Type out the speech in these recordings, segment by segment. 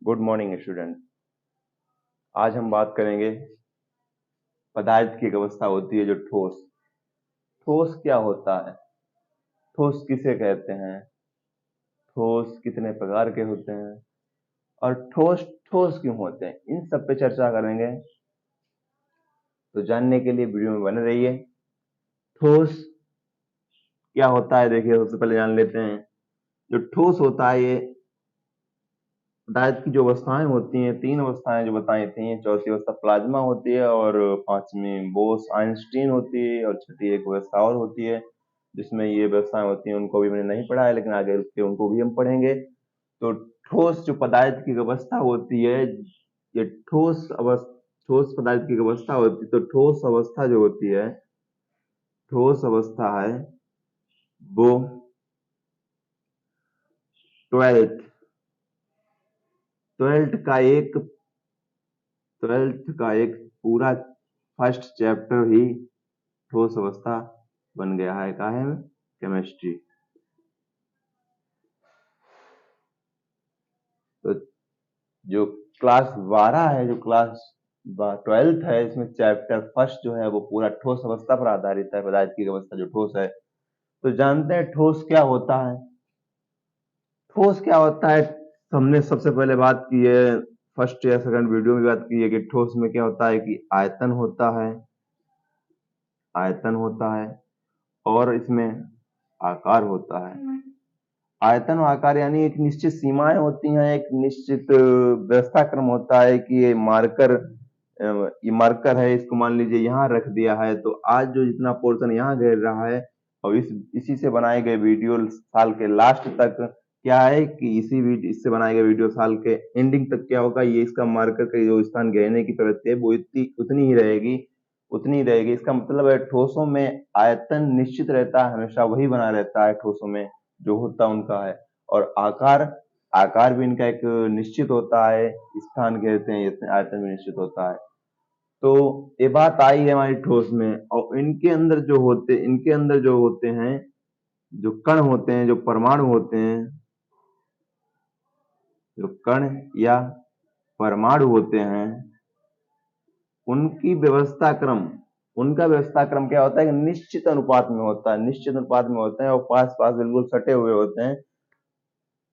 Good morning student. आज हम बात करेंगे पदार्थ की एक अवस्था होती है जो ठोस। ठोस क्या होता है? ठोस किसे कहते हैं? ठोस कितने प्रकार के होते हैं और ठोस ठोस क्यों होते हैं, इन सब पे चर्चा करेंगे। तो जानने के लिए वीडियो में बने रहिए। ठोस क्या होता है देखिए, सबसे पहले जान लेते हैं। जो ठोस होता है, ये पदार्थ की जो अवस्थाएं होती हैं, तीन अवस्थाएं जो बताई थी। चौथी अवस्था प्लाज्मा होती है और पांचवी बोस आइंस्टीन होती है और छठी एक व्यवस्था और होती है जिसमें ये व्यवस्थाएं होती हैं। उनको भी मैंने नहीं पढ़ा है, लेकिन आगे के उनको भी हम पढ़ेंगे। तो ठोस जो पदार्थ की अवस्था होती है, ये ठोस पदार्थ की अवस्था होती है। तो ठोस अवस्था जो होती है, ठोस अवस्था है वो ट्वेल्थ ट्वेल्थ का एक पूरा फर्स्ट चैप्टर ही ठोस अवस्था बन गया है। का है केमिस्ट्री। तो जो क्लास 12 है, जो क्लास 12th है, इसमें चैप्टर फर्स्ट जो है वो पूरा ठोस अवस्था पर आधारित है। पदार्थ की अवस्था जो ठोस है। तो जानते हैं ठोस क्या होता है। ठोस क्या होता है, हमने सबसे पहले बात की है, फर्स्ट या सेकंड वीडियो में बात की है कि ठोस में क्या होता है कि आयतन होता है, आयतन होता है और इसमें आकार होता है। आयतन और आकार यानी एक निश्चित सीमाएं होती हैं, एक निश्चित व्यवस्था क्रम होता है कि ये मार्कर है, इसको मान लीजिए यहाँ रख दिया है। तो आज जो जितना पोर्शन यहाँ घेर रहा है और इसी से बनाए गए वीडियो साल के लास्ट तक क्या है कि इससे बनाए गए वीडियो साल के एंडिंग तक क्या होगा, ये इसका मार्कर का जो स्थान घेरने की प्रवृत्ति है वो उतनी ही रहेगी। इसका मतलब है ठोसों में आयतन निश्चित रहता है, हमेशा वही बना रहता है ठोसों में जो होता उनका है। और आकार भी इनका एक निश्चित होता है, स्थान कहते हैं, आयतन भी निश्चित होता है। तो ये बात आई है हमारी ठोस में। और इनके अंदर जो होते हैं, जो कण होते हैं, जो परमाणु होते हैं, जो कण या परमाणु होते हैं, उनका व्यवस्था क्रम क्या होता है कि निश्चित अनुपात में होता है और पास पास बिल्कुल सटे हुए होते हैं,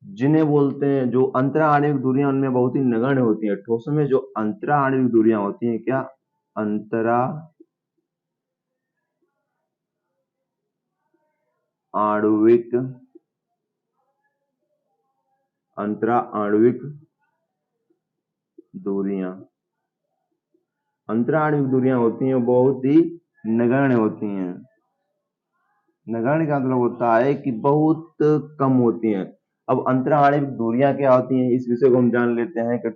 जिन्हें बोलते हैं, जो अंतरा आणविक दूरियां उनमें बहुत ही नगण्य होती हैं। ठोसों में जो अंतरा आणविक दूरियां होती हैं, क्या अंतरा आणविक दूरियां होती हैं, बहुत ही नगण्य होती हैं। नगण्य का मतलब होता है कि बहुत कम होती हैं। अब अंतरा आणविक दूरियां क्या होती हैं, इस विषय को हम जान लेते हैं कि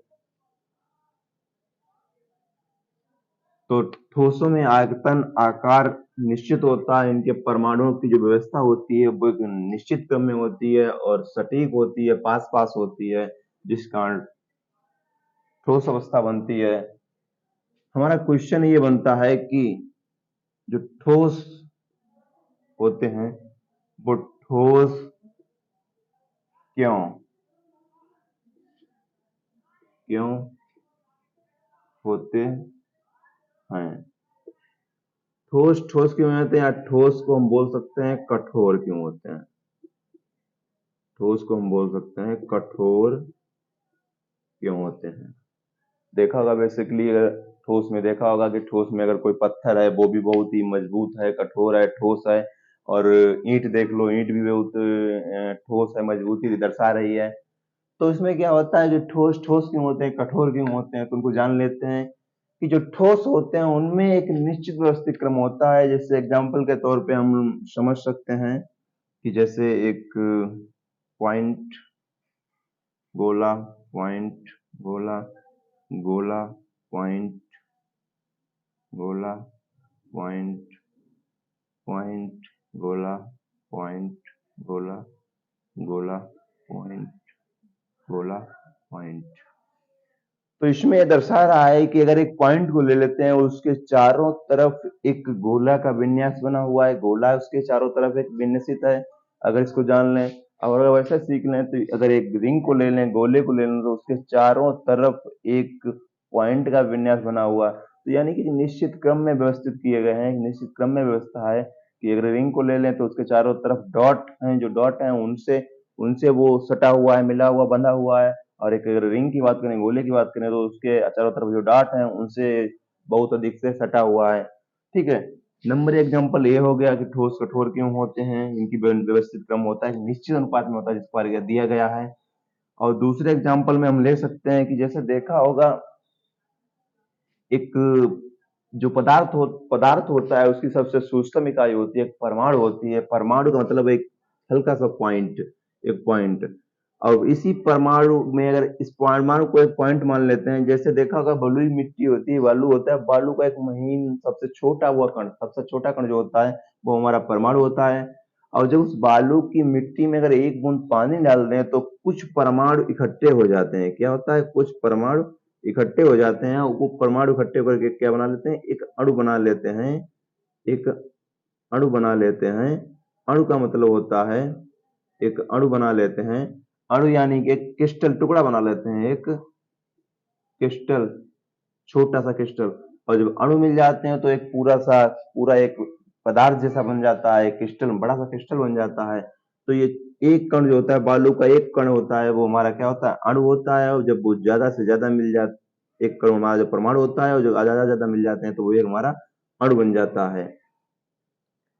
तो ठोसों में आयतन आकार निश्चित होता है, इनके परमाणुओं की जो व्यवस्था होती है वो एक निश्चित क्रम में होती है और सटीक होती है, पास पास होती है, जिस कारण ठोस अवस्था बनती है। हमारा क्वेश्चन ये बनता है कि जो ठोस होते हैं वो ठोस क्यों क्यों होते हैं? ठोस ठोस क्यों होते हैं, या ठोस को हम बोल सकते हैं कठोर क्यों होते हैं? ठोस को हम बोल सकते हैं कठोर क्यों होते हैं? देखा होगा बेसिकली, ठोस में देखा होगा कि ठोस में अगर कोई पत्थर है वो भी बहुत ही मजबूत है, कठोर है, ठोस है। और ईंट देख लो, ईंट भी बहुत ठोस है, मजबूती दर्शा रही है। तो इसमें क्या होता है, जो ठोस ठोस क्यों होते हैं, कठोर क्यों होते हैं, तो उनको जान लेते हैं कि जो ठोस होते हैं उनमें एक निश्चित व्यवस्थित क्रम होता है। जैसे एग्जाम्पल के तौर पे हम समझ सकते हैं कि जैसे एक पॉइंट गोला, पॉइंट गोला, गोला पॉइंट, गोला पॉइंट, पॉइंट गोला, पॉइंट गोला, गोला पॉइंट, गोला पॉइंट। तो इसमें यह दर्शा रहा है कि अगर एक पॉइंट को ले लेते हैं, उसके चारों तरफ एक गोला का विन्यास बना हुआ है, गोला उसके चारों तरफ एक विन्यासित है। अगर इसको जान लें और अगर वैसा सीख लें तो अगर एक रिंग को ले लें, गोले को ले लें, तो उसके चारों तरफ एक पॉइंट का विन्यास बना हुआ है। तो यानी कि निश्चित क्रम में व्यवस्थित किए गए हैं, निश्चित क्रम में व्यवस्था है कि अगर रिंग को ले लें तो उसके चारों तरफ डॉट हैं, जो डॉट हैं उनसे उनसे वो सटा हुआ है, मिला हुआ, बंधा हुआ है। और एक अगर रिंग की बात करें, गोले की बात करें, तो उसके चारों तरफ जो डॉट हैं उनसे बहुत अधिक से सटा हुआ है। ठीक है। नंबर एग्जाम्पल ये हो गया कि ठोस कठोर क्यों होते हैं, इनकी व्यवस्थित क्रम होता है, निश्चित अनुपात में होता है जिस पर दिया गया है। और दूसरे एग्जाम्पल में हम ले सकते हैं कि जैसे देखा होगा, एक जो पदार्थ होता है उसकी सबसे सूक्ष्म इकाई होती है, एक परमाणु होती है। परमाणु का मतलब एक हल्का सा पॉइंट, एक पॉइंट। और इसी परमाणु में अगर इस परमाणु को एक पॉइंट मान लेते हैं, जैसे देखा होगा बलुई मिट्टी होती है, बालू होता है, बालू का एक महीन सबसे छोटा हुआ कण, सबसे छोटा कण जो होता है वो हमारा परमाणु होता है। और जब उस बालू की मिट्टी में अगर एक बूंद पानी डाल दें तो कुछ परमाणु इकट्ठे हो जाते हैं। क्या होता है? कुछ परमाणु इकट्ठे हो जाते हैं। वो परमाणु इकट्ठे करके क्या बना लेते हैं? एक अणु बना लेते हैं। एक अणु बना लेते हैं। अणु का मतलब होता है, एक अणु बना लेते हैं। अणु यानी कि एक क्रिस्टल टुकड़ा बना लेते हैं, एक क्रिस्टल, छोटा सा क्रिस्टल। और जब अणु मिल जाते हैं तो एक पूरा एक पदार्थ जैसा बन जाता है, क्रिस्टल, बड़ा सा क्रिस्टल बन जाता है। तो ये एक कण जो होता है, बालू का एक कण होता है, वो हमारा क्या होता है? अणु होता है। और जब वो ज्यादा से ज्यादा मिल जाता, एक कण हमारा जो परमाणु होता है, और जब ज्यादा ज्यादा मिल जाते हैं तो वो एक हमारा अणु बन जाता है।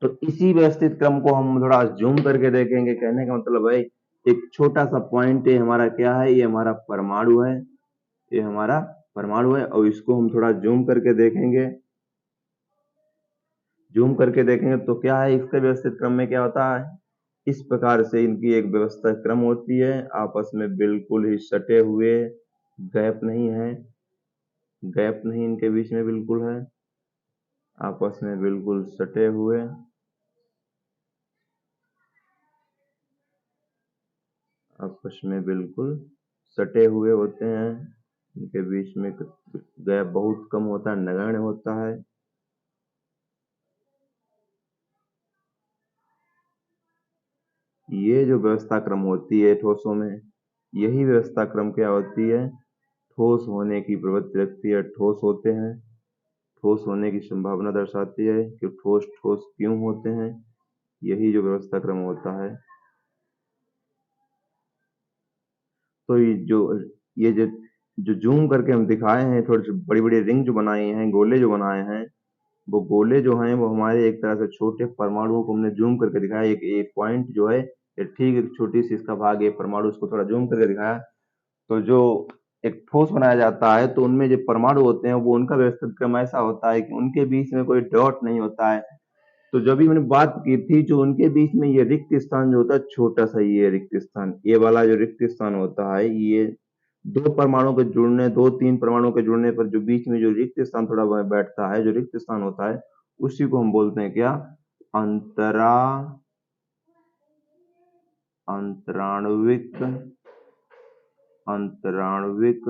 तो इसी व्यवस्थित क्रम को हम थोड़ा जूम करके देखेंगे। कहने का मतलब है, एक छोटा सा पॉइंट है हमारा, क्या है? ये हमारा परमाणु है, ये हमारा परमाणु है। और इसको हम थोड़ा जूम करके देखेंगे, जूम करके देखेंगे तो क्या है, इसके व्यवस्थित क्रम में क्या होता है? इस प्रकार से इनकी एक व्यवस्था क्रम होती है, आपस में बिल्कुल ही सटे हुए, गैप नहीं है, गैप नहीं इनके बीच में बिल्कुल है, आपस में बिल्कुल सटे हुए, आपस में बिल्कुल सटे हुए होते हैं। इनके बीच में गैप बहुत कम होता है, नगण्य होता है। ये जो व्यवस्था क्रम होती है ठोसों में, यही व्यवस्था क्रम क्या होती है? ठोस होने की प्रवृत्ति रखती है। ठोस होते हैं, ठोस होने की संभावना दर्शाती है कि ठोस ठोस क्यों होते हैं, यही जो व्यवस्था क्रम होता है। तो ये जो जो जूम करके हम दिखाए हैं, थोड़ी बड़ी बड़ी रिंग जो बनाई हैं, गोले जो बनाए हैं, वो गोले जो हैं वो हमारे एक तरह से छोटे परमाणुओं को हमने जूम करके दिखाया। एक एक पॉइंट जो है, ये ठीक एक छोटी सी इसका भाग, एक परमाणु, उसको थोड़ा जूम करके दिखाया। तो जो एक ठोस बनाया जाता है तो उनमें जो परमाणु होते हैं वो, उनका व्यवस्थित क्रम ऐसा होता है कि उनके बीच में कोई डॉट नहीं होता है। तो जो भी मैंने बात की थी, जो उनके बीच में ये रिक्त स्थान जो होता है, छोटा सा ये रिक्त स्थान, ये वाला जो रिक्त स्थान होता है, ये दो परमाणु के जुड़ने, दो तीन परमाणु के जुड़ने पर जो बीच में जो रिक्त स्थान थोड़ा बैठता है, जो रिक्त स्थान होता है, उसी को हम बोलते हैं क्या? अंतरा अंतराण्विक अंतराण्विक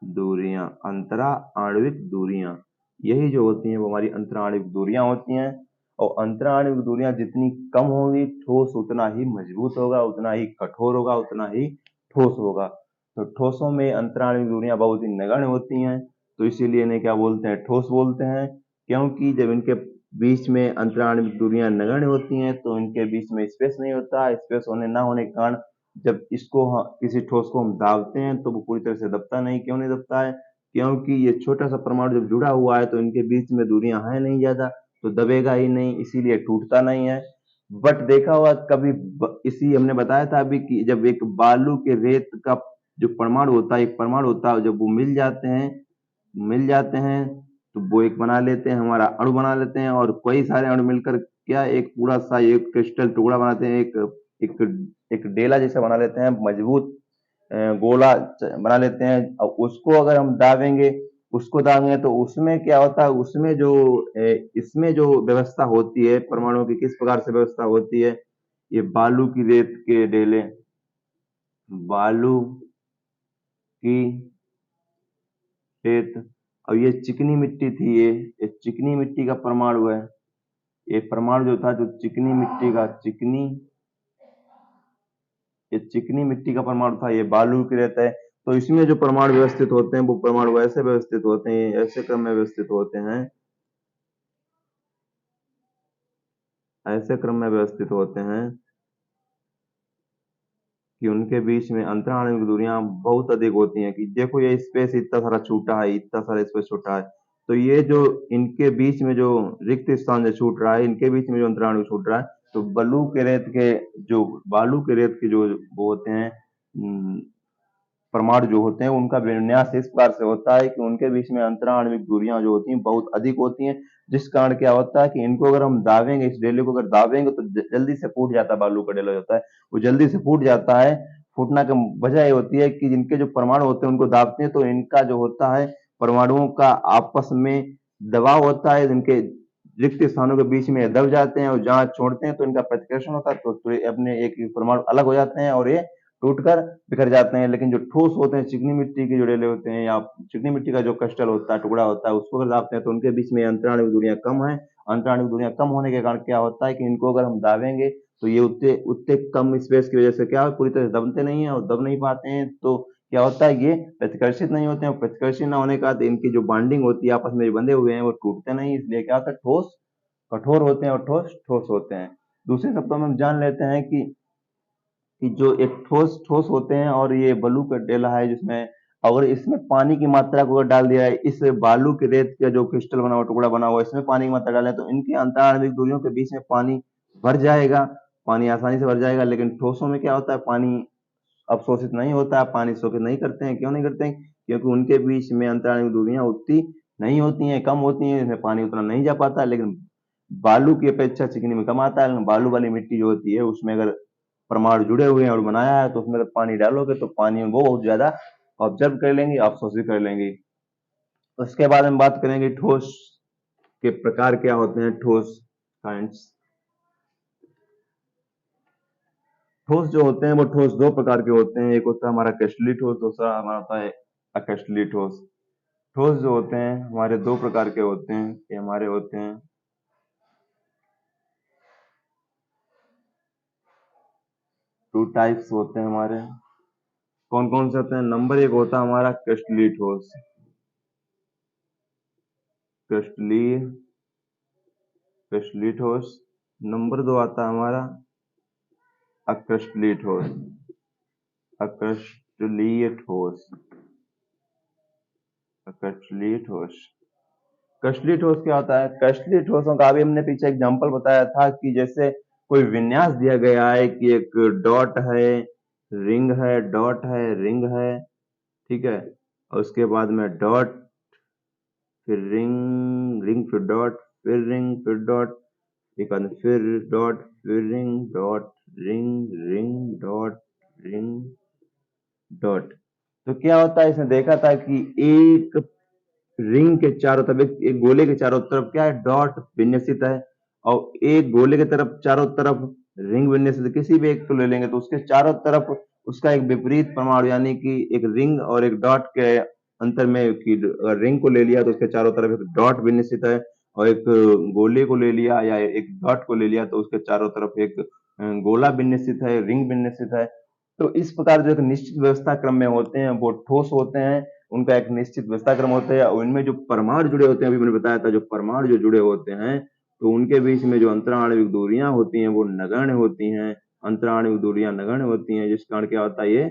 दूरियां, अंतरा आणविक दूरियां, यही जो होती हैं वो हमारी अंतराणविक दूरियां होती हैं। और अंतराणविक दूरियां जितनी कम होंगी, ठोस उतना ही मजबूत होगा, उतना ही कठोर होगा, उतना ही ठोस होगा। तो ठोसों में अंतराणविक दूरियां बहुत ही नगण्य होती हैं, तो इसीलिए इन्हें क्या बोलते हैं? ठोस बोलते हैं। क्योंकि जब इनके बीच में अंतराणविक दूरियां नगण्य होती हैं तो इनके बीच में स्पेस नहीं होता। स्पेस होने ना होने के कारण जब इसको किसी ठोस को हम दाबते हैं तो वो पूरी तरह से दबता नहीं। क्यों नहीं दबता है? क्योंकि ये छोटा सा परमाणु जब जुड़ा हुआ है तो इनके बीच में दूरियां हैं नहीं ज्यादा, तो दबेगा ही नहीं, इसीलिए टूटता नहीं है। बट देखा होगा कभी, इसी हमने बताया था अभी कि जब एक बालू के रेत का जो परमाणु होता है, एक परमाणु होता है, जब वो मिल जाते हैं तो वो एक बना लेते हैं, हमारा अणु बना लेते हैं। और कई सारे अणु मिलकर क्या एक पूरा सा एक क्रिस्टल टुकड़ा बनाते हैं, एक एक डेला जैसा बना लेते हैं, मजबूत गोला बना लेते हैं। और उसको अगर हम दाबेंगे तो उसमें क्या होता है? इसमें जो व्यवस्था होती है परमाणुओं की, किस प्रकार से व्यवस्था होती है? ये बालू की रेत के डेले, बालू की रेत, और ये चिकनी मिट्टी थी, ये चिकनी मिट्टी का परमाणु है। ये परमाणु जो था, जो चिकनी मिट्टी का, चिकनी ये चिकनी मिट्टी का परमाणु था, ये बालू की रेत है। तो इसमें जो परमाणु व्यवस्थित होते हैं वो परमाणु ऐसे व्यवस्थित होते हैं, ऐसे क्रम में व्यवस्थित होते हैं, ऐसे क्रम में व्यवस्थित होते हैं कि उनके बीच में अंतराणविक दूरियां बहुत अधिक होती हैं। कि देखो ये स्पेस इतना सारा छूटा है, इतना सारा स्पेस छूटा है, तो ये जो इनके बीच में जो रिक्त स्थान जो छूट रहा है, इनके बीच में जो अंतराणु छूट रहा है, तो बालू के रेत के जो वो होते हैं, परमाणु जो होते हैं, उनका विन्यास इस प्रकार से होता है कि उनके बीच में अंतराण्विक दूरियां जो होती हैं बहुत अधिक होती हैं, जिस कारण क्या होता है कि इनको अगर हम दावेंगे, इस डेले को अगर दावेंगे तो जल्दी से फूट जाता है। बालू का डेला होता है वो जल्दी से फूट जाता है। फूटना की वजह ये होती है कि जिनके जो परमाणु होते हैं उनको दाबते हैं तो इनका जो होता है परमाणुओं का आपस में दबाव होता है, जिनके रिक्त स्थानों के बीच में दब जाते हैं और जहां छोड़ते हैं तो इनका प्रतिकर्षण होता है, तो अपने एक परमाणु अलग हो जाते हैं और ये टूटकर बिखर जाते हैं। लेकिन जो ठोस होते हैं, चिकनी मिट्टी के जो डेले होते हैं या चिकनी मिट्टी का जो क्रिस्टल होता है, टुकड़ा होता है, उसको अगर दाबते हैं तो उनके बीच में अंतराणु दूरियां कम है। अंतराणु दूरियां कम होने के कारण क्या होता है कि इनको अगर हम दाबेंगे तो ये उतने उतने कम स्पेस की वजह से क्या पूरी तरह दबते नहीं है, और दब नहीं पाते हैं तो क्या होता है ये प्रतिकर्षित नहीं होते हैं। प्रतिकर्षित न होने का इनकी जो बॉन्डिंग होती है, आपस में जो बंधे हुए हैं वो टूटते नहीं, इसलिए क्या होता है ठोस कठोर होते हैं और ठोस ठोस होते हैं। दूसरे शब्दों में हम जान लेते हैं कि जो एक ठोस ठोस होते हैं और ये बालू का टेला है, जिसमें अगर इसमें पानी की मात्रा को अगर डाल दिया है, इस बालू के रेत का जो क्रिस्टल बना हुआ टुकड़ा बना हुआ इसमें पानी की मात्रा डालें तो इनके अंतराण्विक दूरियों के बीच में पानी भर जाएगा, पानी आसानी से भर जाएगा। लेकिन ठोसों में क्या होता है, पानी अवशोषित नहीं होता है, पानी शोषित नहीं करते हैं। क्यों नहीं करते हैं? क्योंकि उनके बीच में अंतराण्विक दूरियां उतनी नहीं होती हैं, कम होती हैं, इसमें पानी उतना नहीं जा पाता। लेकिन बालू की अपेक्षा चिकनी में कम आता है। लेकिन बालू वाली मिट्टी जो होती है उसमें अगर परमाणु जुड़े हुए हैं और बनाया है तो उसमें अगर पानी डालोगे तो पानी वो बहुत ज्यादा ऑब्जर्व कर लेंगे, अवशोषित कर लेंगे। उसके बाद हम बात करेंगे ठोस के प्रकार क्या होते हैं। ठोस काइंड्स, ठोस जो होते हैं वो ठोस दो प्रकार के होते हैं। एक होता है हमारा क्रिस्टलीय ठोस, दूसरा हमारा होता है अक्रिस्टलीय ठोस। ठोस जो होते हैं हमारे दो प्रकार के होते हैं। ये हमारे होते हैं टू टाइप्स होते हैं हमारे। कौन कौन से होते हैं? नंबर एक होता है हमारा क्रिस्टलीय ठोस, क्रिस्टलीय क्रिस्टलीय ठोस। नंबर दो आता है हमारा अक्रिस्टलीय ठोस, अक्रिस्टलीय ठोस, अक्रिस्टलीय ठोस। क्रिस्टलीय ठोस क्या होता है? क्रिस्टलीय ठोसों का अभी हमने पीछे एग्जांपल बताया था कि जैसे कोई विन्यास दिया गया है कि एक डॉट है, रिंग है, डॉट है, रिंग है, ठीक है, और उसके बाद में डॉट, फिर रिंग, रिंग फिर डॉट, फिर रिंग, फिर डॉट, एक बाद में फिर डॉट, फिर ring, dot, ring, ring, dot, ring, dot. तो क्या होता है, इसने देखा था कि एक रिंग के चारों तरफ, एक गोले के चारों तरफ क्या है, डॉट विन्यसित है, और एक गोले के तरफ चारों तरफ रिंग विन्यसित है। किसी भी एक को ले लेंगे तो उसके चारों तरफ उसका एक विपरीत परमाणु, यानी कि एक रिंग और एक डॉट के अंतर में कि अगर रिंग को ले लिया तो उसके चारों तरफ एक डॉट विन्यसित है, और एक गोले को ले लिया या एक डॉट को ले लिया तो उसके चारों तरफ एक गोला विन्यसित है, रिंग विन्यसित है। तो इस प्रकार जो एक निश्चित व्यवस्था क्रम में होते हैं वो ठोस होते हैं, उनका एक निश्चित व्यवस्था क्रम होता है, और इनमें जो परमाणु जुड़े होते हैं, अभी मैंने बताया था, जो परमाणु जो जुड़े होते हैं तो उनके बीच में जो अंतराण्विक दूरियां होती हैं वो नगण्य होती हैं। अंतराण्विक दूरियां नगण्य होती हैं, जिस कारण क्या होता है ये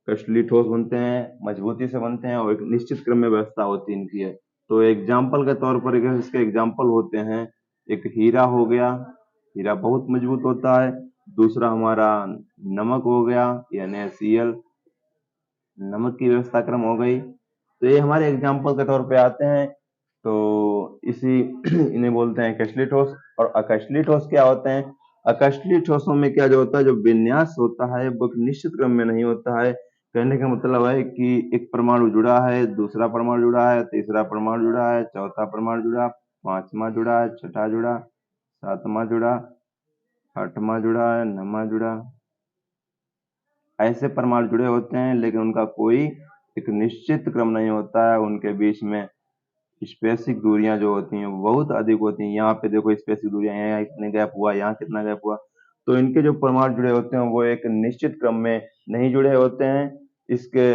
क्रिस्टलीय ठोस बनते हैं, मजबूती से बनते हैं, और एक निश्चित क्रम में व्यवस्था होती है इनकी है। तो एग्जाम्पल के तौर पर इसके एग्जाम्पल होते हैं, एक हीरा हो गया, हीरा बहुत मजबूत होता है। दूसरा हमारा नमक हो गया, NaCl, नमक की व्यवस्था क्रम हो गई। तो ये हमारे एग्जाम्पल के तौर पे आते हैं। तो इसी इन्हें बोलते हैं क्रिस्टलीय ठोस। और अक्रिस्टलीय ठोस क्या होते हैं? अक्रिस्टलीय ठोसों में क्या जो होता है, जो विन्यास होता है वो एक निश्चित क्रम में नहीं होता है। कहने का मतलब है कि एक परमाणु जुड़ा है, दूसरा परमाणु जुड़ा है, तीसरा परमाणु जुड़ा है, चौथा परमाणु जुड़ा, पांचवा जुड़ा है, छठा जुड़ा, सातवां जुड़ा, आठवां जुड़ा है, नौवां जुड़ा, ऐसे परमाणु जुड़े होते हैं, लेकिन उनका कोई एक निश्चित क्रम नहीं होता है। उनके बीच में स्पेसिक दूरियां जो होती हैं वो बहुत अधिक होती हैं। यहाँ पे देखो स्पेसिक दूरियां, यहाँ कितने गैप हुआ, यहाँ कितना गैप हुआ। तो इनके जो परमाणु जुड़े होते हैं वो एक निश्चित क्रम में नहीं जुड़े होते हैं। इसके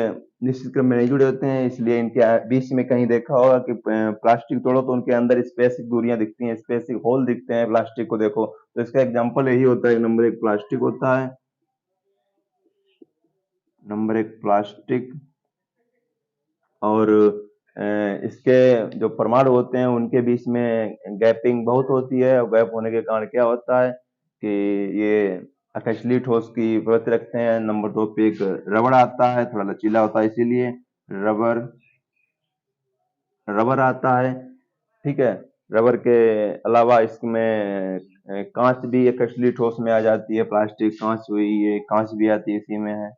निश्चित क्रम में नहीं जुड़े होते हैं, इसलिए इनके बीच में कहीं देखा होगा कि प्लास्टिक तोड़ो तो उनके अंदर स्पेसिफिक दूरियां दिखती हैं, स्पेसिफिक होल दिखते हैं प्लास्टिक को देखो। तो इसका एग्जांपल यही होता है, नंबर 1 प्लास्टिक होता है, नंबर 1 प्लास्टिक। और इसके जो परमाणु होते हैं उनके बीच में गैपिंग बहुत होती है, और गैप होने के कारण क्या होता है कि ये अकशली ठोस की प्रवृत्ति रखते हैं। नंबर 2 पे एक रबड़ आता है, थोड़ा लचीला होता है, इसीलिए रबर रबर आता है। ठीक है, रबर के अलावा इसमें कांच भी एक अकशली ठोस में आ जाती है, प्लास्टिक कांच हुई, ये कांच भी आती है, इसी में है।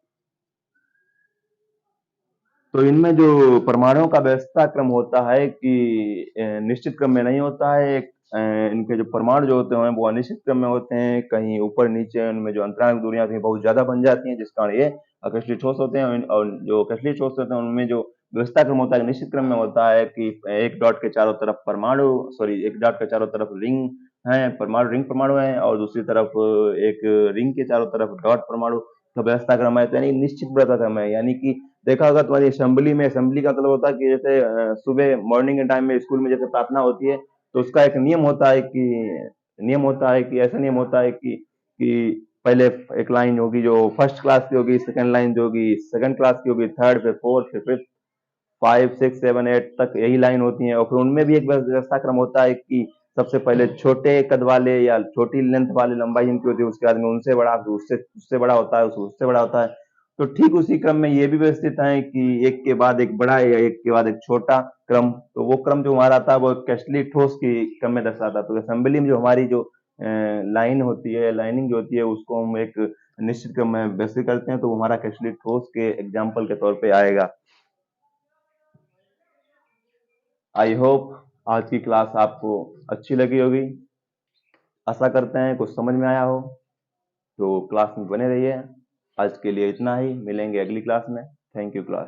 तो इनमें जो परमाणुओं का व्यवस्था क्रम होता है कि निश्चित क्रम में नहीं होता है। इनके जो परमाणु जो होते हैं वो अनिश्चित क्रम में होते हैं, कहीं ऊपर नीचे उनमें जो अंतराल की दूरियां होती हैं बहुत ज्यादा बन जाती हैं, जिस कारण ये अकशली ठोस होते हैं। और जो अकशली ठोस होते हैं उनमें जो व्यवस्था क्रम होता है निश्चित क्रम में होता है कि एक डॉट के चारों तरफ परमाणु, सॉरी, एक डॉट के चारों तरफ रिंग है, परमाणु, रिंग परमाणु है, और दूसरी तरफ एक रिंग के चारों तरफ डॉट परमाणु का व्यवस्था क्रम है। तो यानी निश्चित व्यवस्था क्रम है, यानी कि देखा होगा तुम्हारी असेंबली में, असेंबली का मतलब होता है कि जैसे सुबह मॉर्निंग के टाइम में स्कूल में जैसे प्रार्थना होती है, तो उसका एक नियम होता है कि ऐसा नियम होता है कि पहले एक लाइन होगी जो फर्स्ट क्लास की होगी, सेकंड लाइन जो होगी सेकंड क्लास की होगी, थर्ड, फिर फोर्थ, फिर फिफ्थ, 5, 6, 7, 8 तक यही लाइन होती है। और फिर उनमें भी एक व्यवस्था क्रम होता है कि सबसे पहले छोटे कद वाले या छोटी लेंथ वाले, लंबाई जिनकी होती है, उसके बाद में उनसे बड़ा, उससे उससे बड़ा होता है, उससे बड़ा होता है। तो ठीक उसी क्रम में ये भी व्यवस्थित है कि एक के बाद एक बड़ा या एक के बाद एक छोटा क्रम। तो वो क्रम जो हमारा था वो कैस्टली ठोस की क्रम में दर्शाता। तो असेंबली में जो हमारी जो लाइन होती है, लाइनिंग जो होती है, उसको हम एक निश्चित क्रम में व्यवस्थित करते हैं, तो वो हमारा कैस्टली ठोस के एग्जाम्पल के तौर पे आएगा। आई होप आज की क्लास आपको अच्छी लगी होगी, आशा करते हैं कुछ समझ में आया हो। तो क्लास में बने रहिए। आज के लिए इतना ही, मिलेंगे अगली क्लास में। Thank you class.